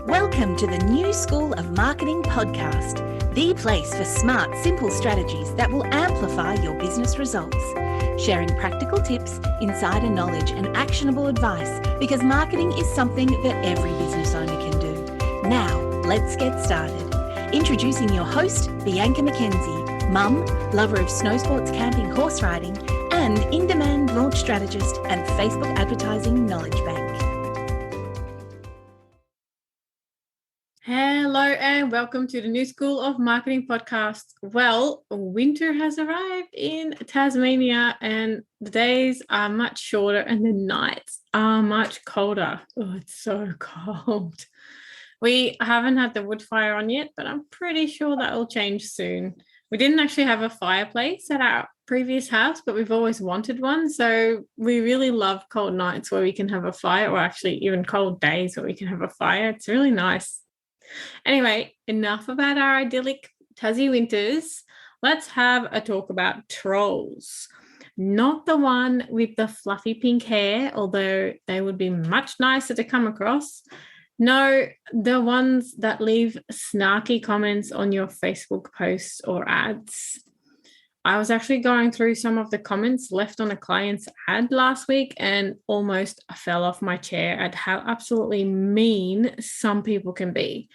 Welcome to the New School of Marketing podcast, the place for smart, simple strategies that will amplify your business results. Sharing practical tips, insider knowledge, and actionable advice because marketing is something that every business owner can do. Now, let's get started. Introducing your host, Bianca McKenzie, mum, lover of snow sports, camping, horse riding, and in-demand launch strategist and Facebook advertising knowledge bank. Hello and welcome to the New School of Marketing podcast. Well, winter has arrived in Tasmania and the days are much shorter and the nights are much colder. Oh, it's so cold. We haven't had the wood fire on yet, but I'm pretty sure that will change soon. We didn't actually have a fireplace at our previous house, but we've always wanted one. So we really love cold nights where we can have a fire, or actually even cold days where we can have a fire. It's really nice. Anyway, enough about our idyllic Tassie winters. Let's have a talk about trolls. Not the one with the fluffy pink hair, although they would be much nicer to come across. No, the ones that leave snarky comments on your Facebook posts or ads. I was actually going through some of the comments left on a client's ad last week and almost fell off my chair at how absolutely mean some people can be.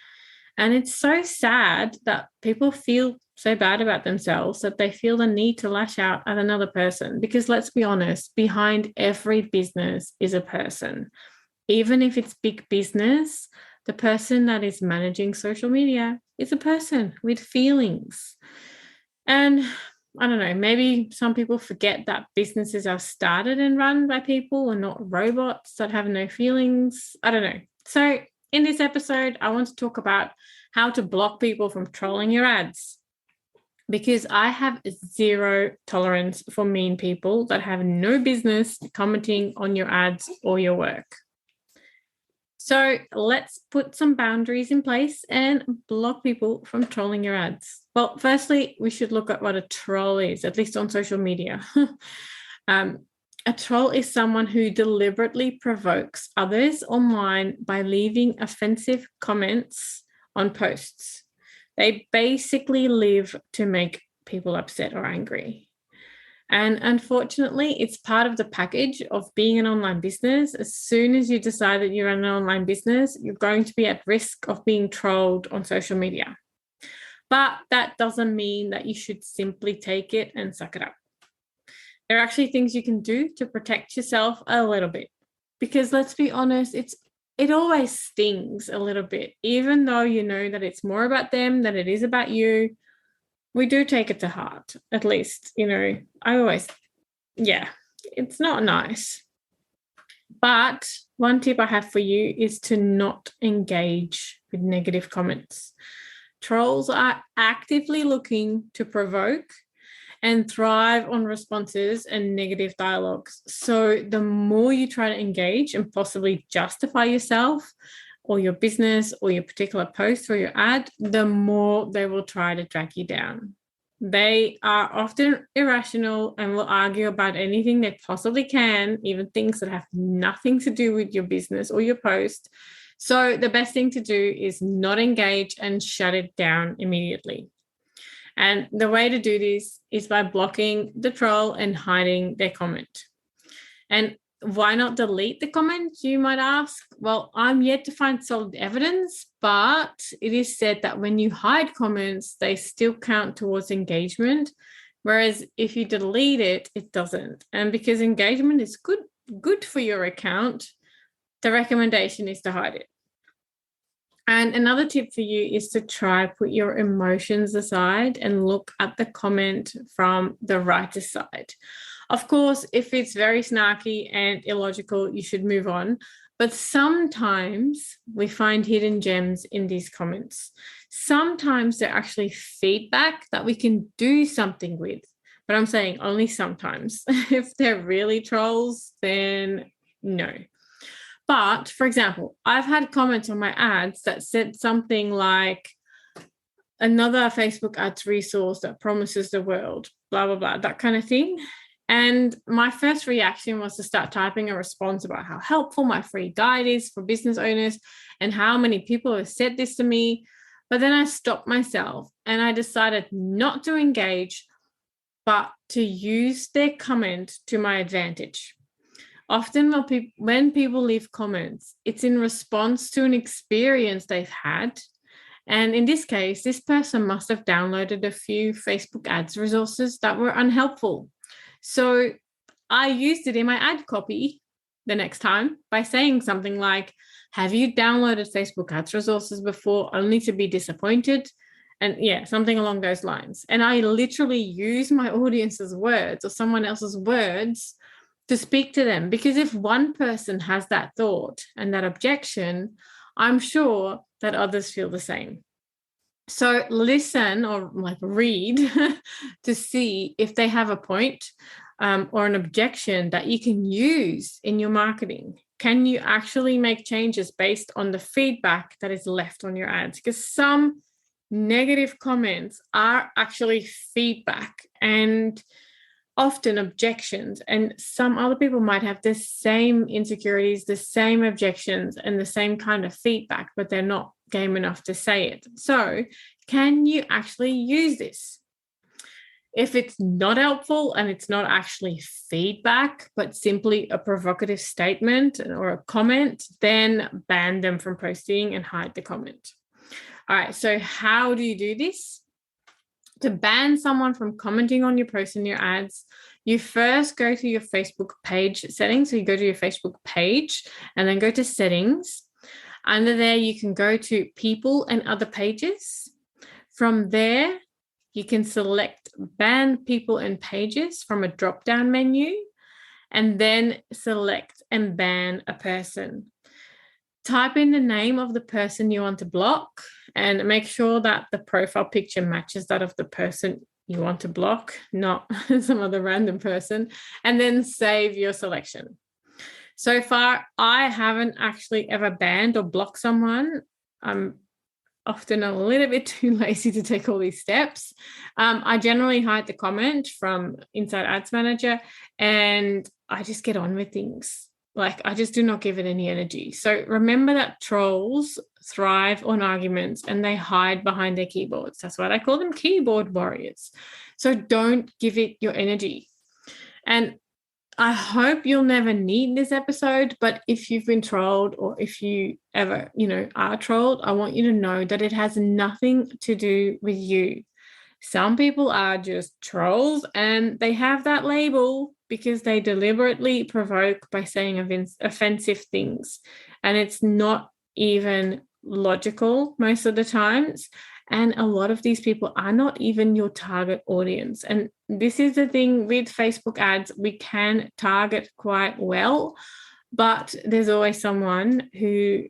And it's so sad that people feel so bad about themselves that they feel the need to lash out at another person. Because let's be honest, behind every business is a person. Even if it's big business, the person that is managing social media is a person with feelings. And I don't know, maybe some people forget that businesses are started and run by people and not robots that have no feelings. I don't know. So in this episode, I want to talk about how to block people from trolling your ads, because I have zero tolerance for mean people that have no business commenting on your ads or your work. So let's put some boundaries in place and block people from trolling your ads. Well, firstly, we should look at what a troll is, at least on social media. A troll is someone who deliberately provokes others online by leaving offensive comments on posts. They basically live to make people upset or angry. And unfortunately, it's part of the package of being an online business. As soon as you decide that you're an online business, you're going to be at risk of being trolled on social media. But that doesn't mean that you should simply take it and suck it up. There are actually things you can do to protect yourself a little bit. Because let's be honest, it always stings a little bit. Even though you know that it's more about them than it is about you, we do take it to heart, at least, it's not nice. But one tip I have for you is to not engage with negative comments. Trolls are actively looking to provoke and thrive on responses and negative dialogues. So the more you try to engage and possibly justify yourself or your business or your particular post or your ad, the more they will try to drag you down. They are often irrational and will argue about anything they possibly can, even things that have nothing to do with your business or your post. So the best thing to do is not engage and shut it down immediately. And the way to do this is by blocking the troll and hiding their comment. And why not delete the comment, you might ask? Well, I'm yet to find solid evidence, but it is said that when you hide comments, they still count towards engagement, whereas if you delete it, it doesn't. And because engagement is good for your account, the recommendation is to hide it. And another tip for you is to try put your emotions aside and look at the comment from the writer side. Of course, if it's very snarky and illogical, you should move on. But sometimes we find hidden gems in these comments. Sometimes they're actually feedback that we can do something with. But I'm saying only sometimes. If they're really trolls, then no. But, for example, I've had comments on my ads that said something like, another Facebook ads resource that promises the world, blah, blah, blah, that kind of thing. And my first reaction was to start typing a response about how helpful my free guide is for business owners and how many people have said this to me. But then I stopped myself and I decided not to engage, but to use their comment to my advantage. Often when people leave comments, it's in response to an experience they've had. And in this case, this person must have downloaded a few Facebook ads resources that were unhelpful. So I used it in my ad copy the next time by saying something like, have you downloaded Facebook ads resources before only to be disappointed? And yeah, something along those lines. And I literally use my audience's words or someone else's words to speak to them, because if one person has that thought and that objection, I'm sure that others feel the same. So listen or read to see if they have a point or an objection that you can use in your marketing. Can you actually make changes based on the feedback that is left on your ads? Because some negative comments are actually feedback and often objections, and some other people might have the same insecurities, the same objections, and the same kind of feedback, but they're not game enough to say it. So can you actually use this? If it's not helpful and it's not actually feedback, but simply a provocative statement or a comment, then ban them from posting and hide the comment. All right, so how do you do this? To ban someone from commenting on your posts and your ads, you first go to your Facebook page settings. So you go to your Facebook page and then go to settings. Under there, you can go to people and other pages. From there, you can select ban people and pages from a drop-down menu and then select and ban a person. Type in the name of the person you want to block and make sure that the profile picture matches that of the person you want to block, not some other random person, and then save your selection. So far, I haven't actually ever banned or blocked someone. I'm often a little bit too lazy to take all these steps. I generally hide the comment from Inside Ads Manager and I just get on with things. I just do not give it any energy. So remember that trolls thrive on arguments and they hide behind their keyboards. That's why I call them keyboard warriors. So don't give it your energy. And I hope you'll never need this episode, but if you've been trolled or if you ever, are trolled, I want you to know that it has nothing to do with you. Some people are just trolls and they have that label because they deliberately provoke by saying offensive things. And it's not even logical most of the times. And a lot of these people are not even your target audience. And this is the thing with Facebook ads, we can target quite well, but there's always someone who,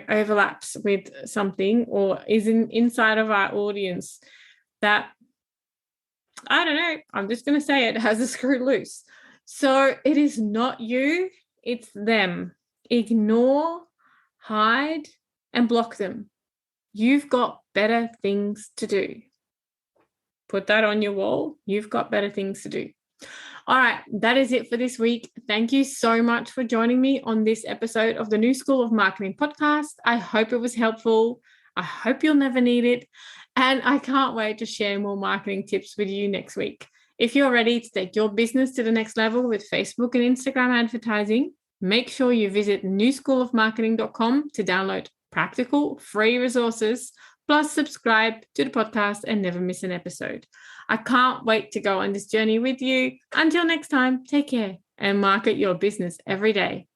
overlaps with something or is inside of our audience that, I don't know, I'm just going to say it, has a screw loose. So it is not you, it's them. Ignore, hide, and block them. You've got better things to do. Put that on your wall. You've got better things to do. All right, that is it for this week. Thank you so much for joining me on this episode of the New School of Marketing podcast. I hope it was helpful. I hope you'll never need it. And I can't wait to share more marketing tips with you next week. If you're ready to take your business to the next level with Facebook and Instagram advertising, make sure you visit newschoolofmarketing.com to download practical, free resources, plus subscribe to the podcast and never miss an episode. I can't wait to go on this journey with you. Until next time, take care and market your business every day.